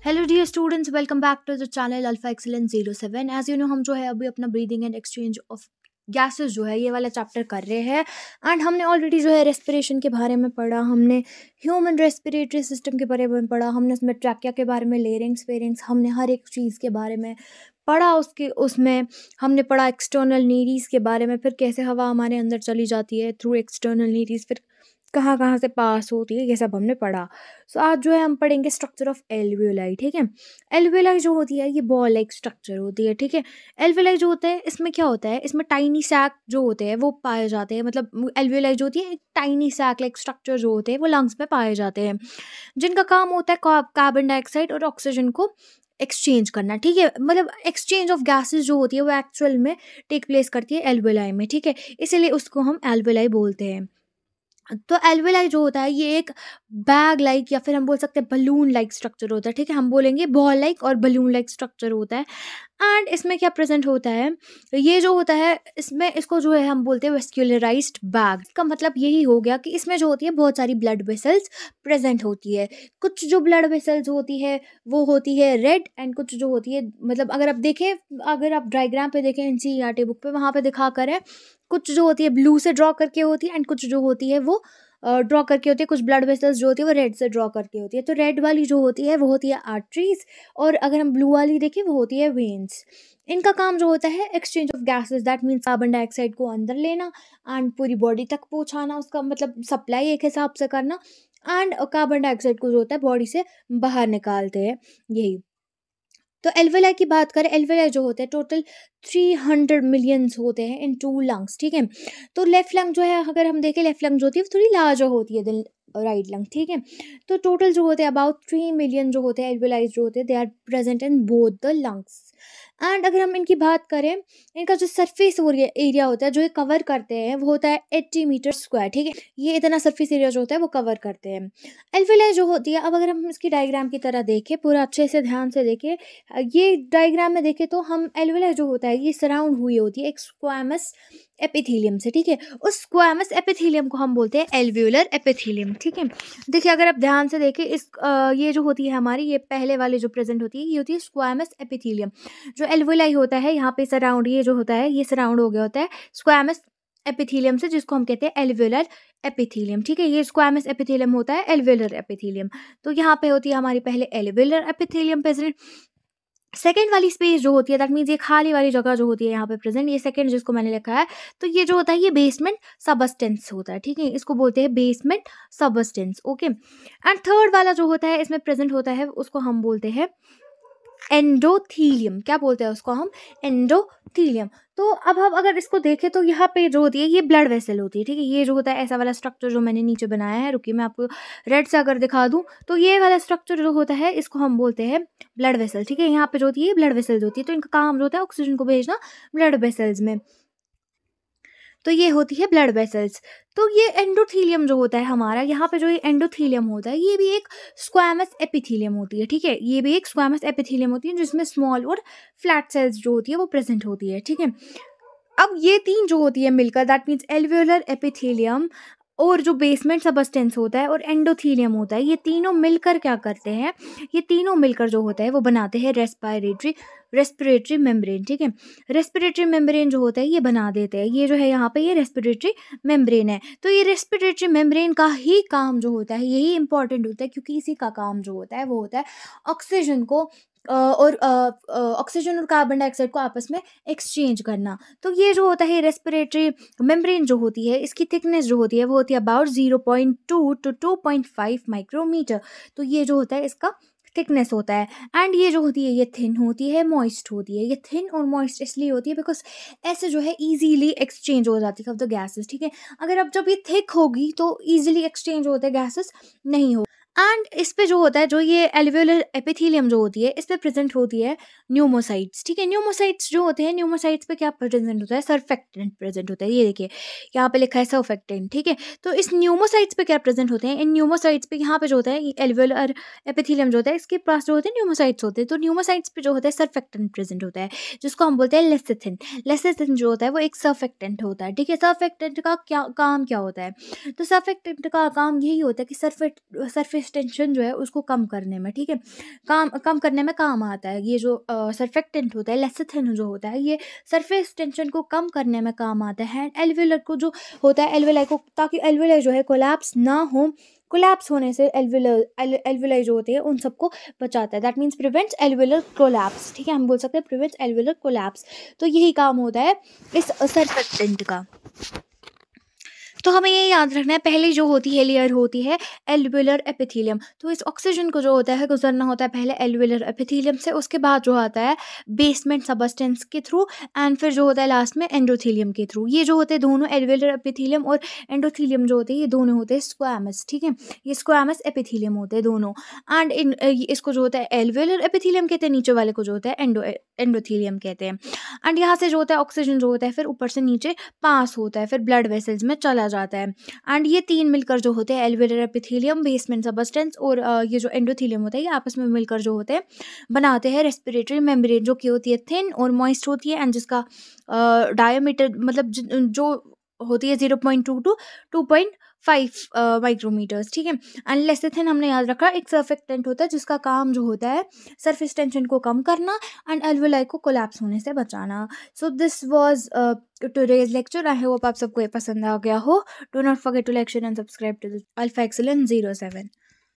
Hello dear students, welcome back to the channel alpha excellence 07। As you know, हम जो है अभी अपना breathing and exchange of gases जो है ये वाला चैप्टर कर रहे हैं। एंड हमने ऑलरेडी जो है रेस्पिरेशन के बारे में पढ़ा, हमने ह्यूमन रेस्पिरेटरी सिस्टम के बारे में पढ़ा, हमने उसमें ट्रैकिया के बारे में, लेरिंग्स फेरिंग्स, हमने हर एक चीज़ के बारे में पढ़ा। उसमें हमने पढ़ा एक्सटर्नल नीडीज़ के बारे में, फिर कैसे हवा हमारे अंदर चली जाती है थ्रू एक्सटर्नल नीडीज़, फिर कहाँ कहाँ से पास होती है, ये सब हमने पढ़ा। सो आज जो है हम पढ़ेंगे स्ट्रक्चर ऑफ एल्वियोलाई। ठीक है, एल्वियोलाई जो होती है ये बॉल लाइक स्ट्रक्चर होती है। ठीक है, एल्वियोलाई जो होता है इसमें क्या होता है, इसमें टाइनी सैक जो होते हैं वो पाए जाते हैं। मतलब एल्वियोलाई जो होती है एक टाइनी सैक लाइक स्ट्रक्चर जो होते हैं वो लंग्स में पाए जाते हैं, जिनका काम होता है कार्बन डाइऑक्साइड और ऑक्सीजन को एक्सचेंज करना। ठीक है, मतलब एक्सचेंज ऑफ गैसेस जो होती है वो एक्चुअल में टेक प्लेस करती है एल्वियोलाई में। ठीक है, इसीलिए उसको हम एल्वियोलाई बोलते हैं। तो एल्वियोलाई जो होता है ये एक बैग लाइक या फिर हम बोल सकते हैं बलून लाइक स्ट्रक्चर होता है। ठीक है, हम बोलेंगे बॉल लाइक और बलून लाइक स्ट्रक्चर होता है। एंड इसमें क्या प्रेजेंट होता है, ये जो होता है इसमें इसको जो है हम बोलते हैं वेस्क्युलराइज्ड बैग। इसका मतलब यही हो गया कि इसमें जो होती है बहुत सारी ब्लड वेसल्स प्रेजेंट होती है। कुछ जो ब्लड वेसल्स होती है वो होती है रेड, एंड कुछ जो होती है, मतलब अगर आप देखें, अगर आप डायग्राम पे देखें एनसीईआरटी बुक पे, वहाँ पे दिखा कर है, कुछ जो होती है ब्लू से ड्रॉ करके होती है, एंड कुछ जो होती है वो ड्रॉ करके होती है, कुछ ब्लड वेसल्स जो होती है वो रेड से ड्रॉ करके होती है। तो रेड वाली जो होती है वो होती है आर्टरीज, और अगर हम ब्लू वाली देखें वो होती है वेन्स। इनका काम जो होता है exchange of gases, that means carbon dioxide को अंदर लेना एंड पूरी बॉडी तक पहुंचाना, उसका मतलब सप्लाई एक हिसाब से करना, एंड कार्बन डाइऑक्साइड को जो होता है बॉडी से बाहर निकालते हैं, यही। तो एल्वेलाई की बात करें, एल्वेलाई जो होते हैं टोटल 300 मिलियंस होते हैं इन 2 लंग्स। ठीक है, तो लेफ्ट लंग जो है, अगर हम देखें लेफ्ट लंग जो होती है वो थोड़ी लार्जर होती है देन राइट लंग। ठीक है, तो टोटल जो होते हैं अबाउट 3 मिलियन जो होते हैं एल्वेलाइज जो होते हैं, they are present in both the lungs. And अगर हम इनकी बात करें, इनका जो सरफेस एरिया होता है जो ये कवर करते हैं वो होता है 80 मीटर स्क्वायर। ठीक है, ये इतना सरफेस एरिया जो होता है वो कवर करते हैं। एल्वेलाई जो होती है, अब अगर हम इसकी डायग्राम की तरह देखें, पूरा अच्छे से ध्यान से देखें, ये डायग्राम में देखें तो हम एल्वेलाई जो होता है ये सराउंड हुई होती है एक स्क्वैमस एपिथेलियम से। ठीक है, उस स्क्वैमस एपिथेलियम को हम बोलते हैं एल्वियोलर एपिथेलियम। ठीक है, देखिए अगर आप ध्यान से देखें, ये जो होती है हमारी, ये पहले वाले जो प्रेजेंट होती है ये होती है स्क्वैमस एपिथेलियम। जो एल्वियोलाई होता है यहाँ पे सराउंड, ये जो होता है ये सराउंड हो गया होता है स्क्वैमस एपिथेलियम से, जिसको हम कहते हैं एल्वियोलर एपिथेलियम। ठीक है, ये स्क्वैमस एपिथेलियम होता है एल्वियोलर एपिथेलियम। तो यहाँ पे होती है हमारी पहले एल्वियोलर एपिथेलियम प्रेजेंट। सेकेंड वाली स्पेस जो होती है, दैट मीन्स ये खाली वाली जगह जो होती है यहाँ पे प्रेजेंट, ये सेकेंड जिसको मैंने लिखा है, तो ये जो होता है ये बेसमेंट सबस्टेंस होता है। ठीक है, इसको बोलते हैं basement substance. Okay, and third वाला जो होता है इसमें प्रेजेंट होता है उसको हम बोलते हैं एंडोथीलियम। क्या बोलते हैं उसको हम? एंडोथीलियम। तो अब हम अगर इसको देखें तो यहाँ पे जो होती है ये ब्लड वेसल होती है। ठीक है, ये जो होता है ऐसा वाला स्ट्रक्चर जो मैंने नीचे बनाया है, रुकिए मैं आपको रेड से अगर दिखा दूं, तो ये वाला स्ट्रक्चर जो होता है इसको हम बोलते हैं ब्लड वेसल। ठीक है, यहाँ पे जो होती है ब्लड वेसल्स होती है, तो इनका काम जो होता है ऑक्सीजन को भेजना ब्लड वेसल्स में। तो ये होती है ब्लड वेसल्स। तो ये एंडोथीलियम जो होता है हमारा, यहाँ पे जो ये एंडोथीलियम होता है ये भी एक स्क्वैमस एपिथीलियम होती है। ठीक है, ये भी एक स्क्वैमस एपिथीलियम होती है जिसमें स्मॉल और फ्लैट सेल्स जो होती है वो प्रेजेंट होती है। ठीक है, अब ये तीन जो होती है मिलकर, दैट मीन्स एल्वियोलर एपिथेलियम और जो बेसमेंट सबस्टेंस होता है और एंडोथीलियम होता है, ये तीनों मिलकर क्या करते हैं, ये तीनों मिलकर जो होता है वो बनाते हैं रेस्पिरेटरी मेम्ब्रेन। ठीक है, रेस्पिरेटरी मेम्ब्रेन जो होता है ये बना देते हैं, ये जो है यहाँ पे ये रेस्पिरेटरी मेम्ब्रेन है। तो ये रेस्पिरेटरी मेम्ब्रेन का ही काम जो होता है यही इंपॉर्टेंट होता है, क्योंकि इसी का काम जो होता है वो होता है ऑक्सीजन को और ऑक्सीजन और कार्बन डाइऑक्साइड को आपस में एक्सचेंज करना। तो ये जो होता है रेस्पिरेटरी मेम्ब्रेन जो होती है इसकी थिकनेस जो होती है वो होती है अबाउट 0.2 to 2.5 माइक्रोमीटर। तो ये जो होता है इसका थिकनेस होता है। एंड ये जो होती है ये थिन होती है, मॉइस्ट होती है। ये थिन और मॉइस्ट इसलिए होती है बिकॉज ऐसे जो है इजीली एक्सचेंज हो जाती है ऑफ द गैसेस। ठीक है, अगर अब जब ये थिक होगी तो इजीली एक्सचेंज होते हैं गैसेस नहीं हो। एंड इस पे जो होता है, जो ये एल्वियोलर एपिथेलियम जो होती है इस पे प्रेजेंट होती है न्यूमोसाइट्स, ठीक है। न्यूमोसाइट्स जो होते हैं, न्यूमोसाइट्स पे क्या प्रेजेंट होता है, सर्फेक्टेंट प्रेजेंट होता है। ये देखिए यहाँ पे लिखा है सर्फेक्टेंट, ठीक है। तो इस न्यूमोसाइट्स पे क्या प्रेजेंट होते हैं, इन न्यूमोसाइट्स पे यहाँ पे जो होता है एल्वेओलर एपिथेलियम जो होता है, इसके पास जो होते हैं न्यूमोसाइट्स होते हैं। तो न्यूमोसाइट्स पे जो होता है सर्फेक्टेंट प्रेजेंट होता है, जिसको हम बोलते हैं लेसिथिन। लेसिथिन जो होता है वो एक सर्फेक्टेंट होता है, ठीक है। सर्फेक्टेंट का क्या काम क्या होता है, तो सर्फेक्टेंट का काम यही होता है कि सरफेस टेंशन जो है उसको कम करने में, ठीक है, काम कम करने में काम आता है। ये जो सर्फेक्टेंट होता है लेसिथिन जो होता है, ये सरफेस टेंशन को कम करने में काम आता है। एल्वेलर को जो होता है, एल्वेलाई को, ताकि एल्वेलाई जो है कोलैप्स ना हो, कोलैप्स होने से एल्वेलाई जो होती है उन सबको बचाता है। That means prevents alveolar collapse, ठीक है, हम बोल सकते हैं प्रिवेंट्स एल्वेलर कोलैप्स। तो यही काम होता है इस सर्फेक्टेंट का। तो हमें ये याद रखना है, पहले जो होती है लेयर होती है एल्वेलर एपिथेलियम। तो इस ऑक्सीजन को जो होता है गुजरना होता है पहले एल्वेलर एपिथेलियम से, उसके बाद जो आता है बेसमेंट सबस्टेंस के थ्रू, एंड फिर जो होता है लास्ट में एंडोथेलियम के थ्रू। ये जो होते हैं दोनों एल्वेलर एपिथेलियम और एंडोथेलियम जो होते हैं, ये दोनों होते हैं स्क्वैमस, ठीक है, ये स्क्वैमस एपिथेलियम होते हैं दोनों। एंड इसको जो होता है एल्वेलर एपिथेलियम कहते हैं, नीचे वाले को जो होता है एंडोथेलियम कहते हैं। एंड यहाँ से जो होता है ऑक्सीजन जो होता है फिर ऊपर से नीचे पास होता है, फिर ब्लड वेसल्स में चला जाता है। एंड ये तीन मिलकर जो होते हैं एल्वेलर एपिथेलियम, बेसमेंट सबस्टेंस और ये जो एंडोथेलियम होता है, ये आपस में मिलकर जो होते हैं बनाते हैं रेस्पिरेटरी मेम्ब्रेन, जो कि होती है थिन और मॉइस्ट होती है, एंड जिसका डायमीटर मतलब जो होती है 0.2 to 2.5 माइक्रोमीटर्स, ठीक है। एंड लेसिथिन हमने याद रखा एक सर्फेक्टेंट होता है जिसका काम जो होता है सरफेस टेंशन को कम करना एंड एल्वेलाई को कोलैप्स होने से बचाना। So this was today's lecture. I hope आप सबको ये पसंद आ गया हो। Do not forget to like share and subscribe to the alpha excellence 07।